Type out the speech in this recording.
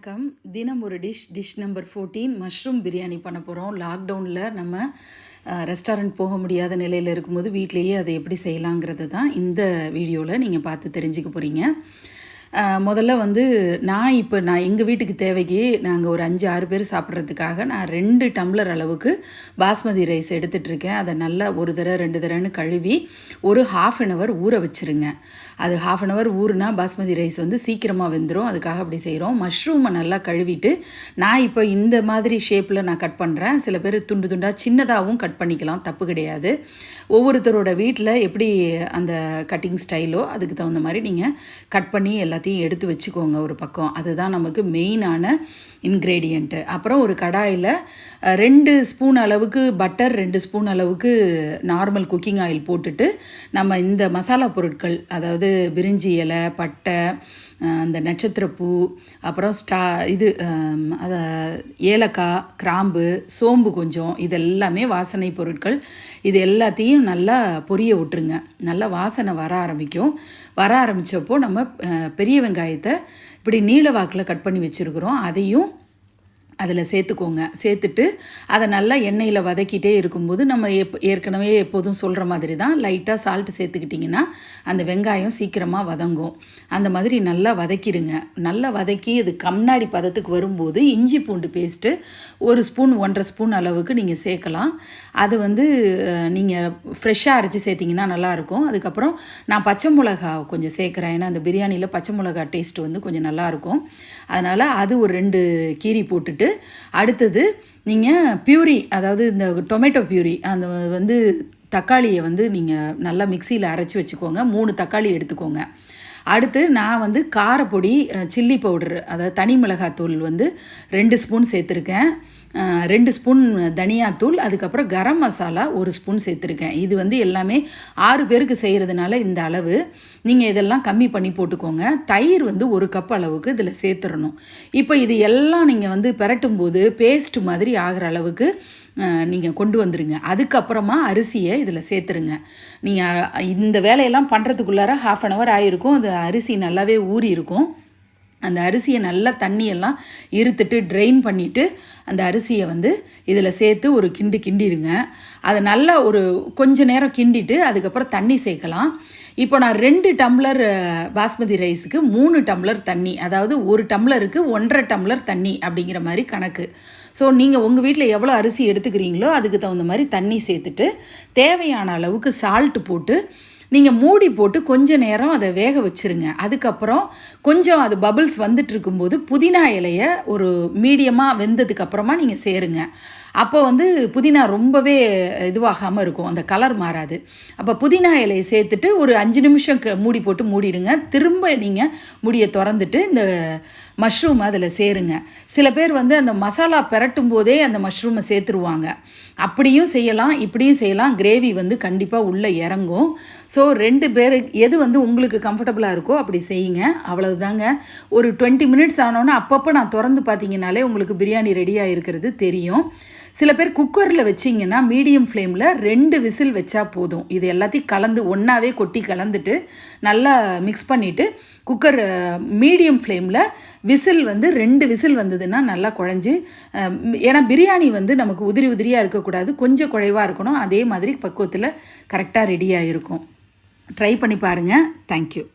வணக்கம். தினம் ஒரு டிஷ் நம்பர் 14 மஷ்ரூம் பிரியாணி பண்ண போகிறோம். லாக்டவுனில் நம்ம ரெஸ்டாரண்ட் போக முடியாத நிலையில் இருக்கும்போது வீட்டிலேயே அதை எப்படி செய்யலாங்கிறது தான் இந்த வீடியோவில் நீங்கள் பார்த்து தெரிஞ்சுக்க போகிறீங்க. முதல்ல வந்து நான் எங்கள் வீட்டுக்கு தேவைக்கு நாங்கள் ஒரு 5-6 பேர் சாப்பிட்றதுக்காக நான் 2 டம்ளர் அளவுக்கு பாஸ்மதி ரைஸ் எடுத்துகிட்ருக்கேன். அதை நல்லா ஒரு தடவை 2 தடவைன்னு கழுவி ஒரு 1/2 hour ஊற வச்சுருங்க. அது 1/2 hour ஊறுனா பாஸ்மதி ரைஸ் வந்து சீக்கிரமாக வெந்துடும். அதுக்காக அப்படி செய்கிறோம். மஷ்ரூமை நல்லா கழுவிட்டு நான் இப்போ இந்த மாதிரி ஷேப்பில் நான் கட் பண்ணுறேன். சில பேர் துண்டு துண்டாக சின்னதாகவும் கட் பண்ணிக்கலாம், தப்பு கிடையாது. ஒவ்வொருத்தரோட வீட்டில் எப்படி அந்த கட்டிங் ஸ்டைலோ அதுக்கு தகுந்த மாதிரி நீங்கள் கட் பண்ணி எல்லாத்தையும் எடுத்து வச்சுக்கோங்க ஒரு பக்கம். அதுதான் நமக்கு மெயினான இன்க்ரீடியண்ட்டு. அப்புறம் ஒரு கடாயில் 2 ஸ்பூன் அளவுக்கு பட்டர், 2 ஸ்பூன் அளவுக்கு நார்மல் குக்கிங் ஆயில் போட்டுட்டு நம்ம இந்த மசாலா பொருட்கள், அதாவது பிரிஞ்சி இலை, பட்டை, அந்த நட்சத்திரப்பூ, அப்புறம் அதை ஏலக்காய், கிராம்பு, சோம்பு கொஞ்சம், இதெல்லாமே வாசனை பொருட்கள். இது எல்லாத்தையும் நல்லா பொரிய விட்டுருங்க. நல்லா வாசனை வர ஆரம்பித்தப்போ நம்ம பெரிய வெங்காயத்தை இப்படி நீல வாக்கில் கட் பண்ணி வச்சுருக்குறோம். அதையும் அதில் சேர்த்துட்டு அதை நல்லா எண்ணெயில் வதக்கிட்டே இருக்கும்போது நம்ம ஏற்கனவே எப்போதும் சொல்கிற மாதிரி தான் லைட்டாக சால்ட்டு சேர்த்துக்கிட்டிங்கன்னா அந்த வெங்காயம் சீக்கிரமாக வதங்கும். அந்த மாதிரி நல்லா வதக்கிடுங்க. நல்லா வதக்கி அது கண்ணாடி பதத்துக்கு வரும்போது இஞ்சி பூண்டு பேஸ்ட்டு 1 ஸ்பூன் 1.5 ஸ்பூன் அளவுக்கு நீங்கள் சேர்க்கலாம். அது வந்து நீங்கள் ஃப்ரெஷ்ஷாக அரைச்சி சேர்த்திங்கன்னா நல்லாயிருக்கும். அதுக்கப்புறம் நான் பச்சை மிளகா கொஞ்சம் சேர்க்குறேன். ஏன்னா அந்த பிரியாணியில் பச்சை மிளகா டேஸ்ட்டு வந்து கொஞ்சம் நல்லாயிருக்கும். அதனால் அது ஒரு 2 கீரி போட்டுட்டு அடுத்தது நீங்கள் பியூரி, அதாவது இந்த டொமேட்டோ பியூரி, அந்த வந்து தக்காளியை வந்து நீங்கள் நல்லா மிக்சியில் அரைச்சி வச்சுக்கோங்க. 3 தக்காளி எடுத்துக்கோங்க. அடுத்து நான் வந்து காரப்பொடி, சில்லி பவுடர், அதாவது தனி மிளகாத்தூள் வந்து 2 ஸ்பூன் சேர்த்துருக்கேன். 2 ஸ்பூன் தனியாத்தூள், அதுக்கப்புறம் கரம் மசாலா 1 ஸ்பூன் சேர்த்துருக்கேன். இது வந்து எல்லாமே 6 பேருக்கு செய்கிறதுனால இந்த அளவு. நீங்கள் இதெல்லாம் கம்மி பண்ணி போட்டுக்கோங்க. தயிர் வந்து 1 கப் அளவுக்கு இதில் சேர்த்துடணும். இப்போ இது எல்லாம் நீங்கள் வந்து பெரட்டும் போது பேஸ்ட் மாதிரி ஆகிற அளவுக்கு நீங்கள் கொண்டு வந்துடுங்க. அதுக்கப்புறமா அரிசியை இதில் சேர்த்துருங்க. நீங்கள் இந்த வேலையெல்லாம் பண்ணுறதுக்குள்ளார 1/2 hour ஆகிருக்கும். அது அரிசி நல்லாவே ஊறி இருக்கும். அந்த அரிசியை நல்லா தண்ணியெல்லாம் இருத்துட்டு ட்ரெயின் பண்ணிவிட்டு அந்த அரிசியை வந்து இதில் சேர்த்து ஒரு கிண்டிடுங்க. அதை நல்லா ஒரு கொஞ்ச நேரம் கிண்டிட்டு அதுக்கப்புறம் தண்ணி சேர்க்கலாம். இப்போ நான் 2 டம்ளர் பாஸ்மதி ரைஸுக்கு 3 டம்ளர் தண்ணி, அதாவது 1 டம்ளருக்கு 1.5 டம்ளர் தண்ணி அப்படிங்கிற மாதிரி கணக்கு. ஸோ நீங்கள் உங்கள் வீட்டில் எவ்வளோ அரிசி எடுத்துக்கிறீங்களோ அதுக்கு தகுந்த மாதிரி தண்ணி சேர்த்துட்டு தேவையான அளவுக்கு சால்ட்டு போட்டு நீங்கள் மூடி போட்டு கொஞ்ச நேரம் அதை வேக வச்சுருங்க. அதுக்கப்புறம் கொஞ்சம் அது பபிள்ஸ் வந்துட்டு இருக்கும்போது புதினா இலையை ஒரு மீடியமாக வெந்ததுக்கப்புறமா நீங்கள் சேருங்க. அப்போ வந்து புதினா ரொம்பவே இதுவாகாமல் இருக்கும், அந்த கலர் மாறாது. அப்போ புதினா இலையை சேர்த்துட்டு ஒரு 5 நிமிஷம் மூடி போட்டு மூடிடுங்க. திரும்ப நீங்கள் மூடியை திறந்துட்டு இந்த மஷ்ரூமை அதில் சேருங்க. சில பேர் வந்து அந்த மசாலா பெரட்டும் போதே அந்த மஷ்ரூமை சேர்த்துருவாங்க. அப்படியும் செய்யலாம், இப்படியும் செய்யலாம். கிரேவி வந்து கண்டிப்பாக உள்ளே இறங்கும். ஸோ 2 பேர் எது வந்து உங்களுக்கு கம்ஃபர்டபுளாக இருக்கோ அப்படி செய்யுங்க. அவ்வளவுதாங்க. ஒரு 20 மினிட்ஸ் ஆனோன்னா அப்பப்போ நான் திறந்து பார்த்தீங்கன்னாலே உங்களுக்கு பிரியாணி ரெடியாக இருக்கிறது தெரியும். சில பேர் குக்கரில் வச்சிங்கன்னா மீடியம் ஃப்ளேமில் 2 விசில் வச்சா போதும். இது எல்லாத்தையும் கலந்து ஒன்றாவே கொட்டி கலந்துட்டு நல்லா மிக்ஸ் பண்ணிவிட்டு குக்கர் மீடியம் ஃப்ளேமில் விசில் வந்து 2 விசில் வந்ததுன்னா நல்லா குழஞ்சி, ஏன்னா பிரியாணி வந்து நமக்கு உதிரியாக இருக்கக்கூடாது, கொஞ்சம் குழைவாக இருக்கணும். அதே மாதிரி பக்குவத்தில் கரெக்டாக ரெடியாக இருக்கும். ட்ரை பண்ணி பாருங்கள். தேங்க்யூ.